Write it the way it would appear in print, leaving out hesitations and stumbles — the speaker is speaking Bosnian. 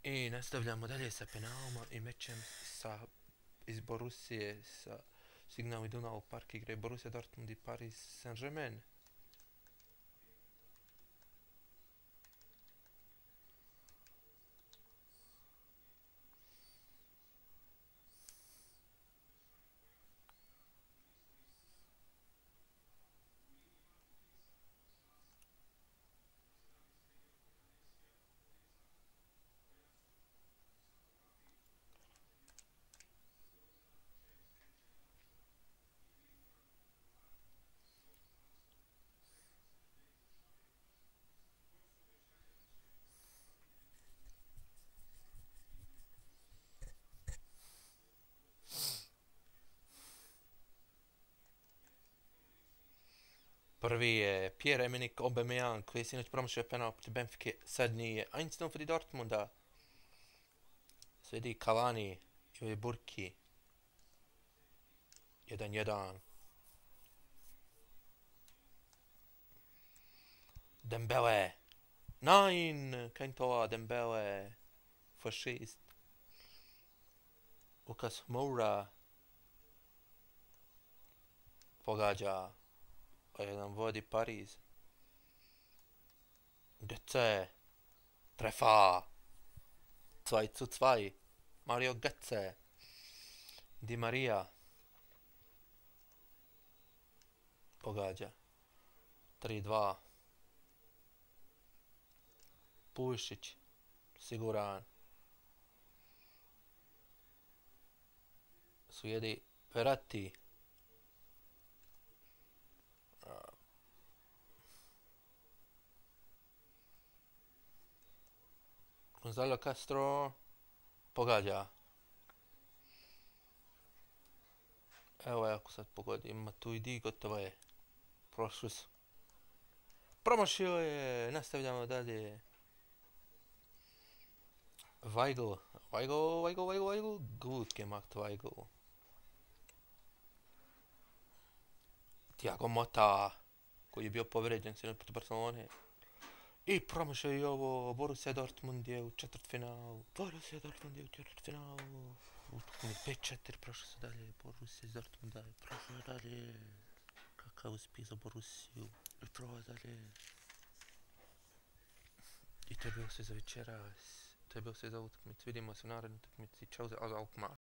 I nastavljamo dalje sa penalima i mečem iz Borusije sa Signal Iduna Park igre Borussia Dortmund i Paris Saint-Germain. Prvi je Pierre-Emerick Aubameyang koji je sinoć promašio penal protiv Benfike. Zadnji je Einstein protiv Dortmunda. Slijedi Cavani i Burki. 1-1. Dembele. Nein! Kein Tor, Dembele. Faschist. Lucas Moura. Pogađa. A jedan vodi Pariz. Götze. Treffer. 2:2. Mario Götze. Di Maria. Pogađa. 3:2. Pušić. Siguran. Slijedi Verratti. Gonzalo Castro. Pogađa. Evo je, ako sad pogodim Matuidi, gotovo je. Prošli su. Promašio je, nastavljamo dalje. Weigl. Gut gemacht, Weigl. Thiago Motta, koji je bio povređen sinoć protiv Barcelone. I promašio i ovo, Borussia Dortmund je u četvrtfinalu. 5-4, prošlo se dalje. Borussia iz Dortmunda je prošlo dalje. Kakav uspjeh za Borussiju. I prošlo dalje. I to je bilo sve za večeras. To je bilo sve za utakmicu. Vidimo se u narednoj utakmici. Ćao za Alkmaar.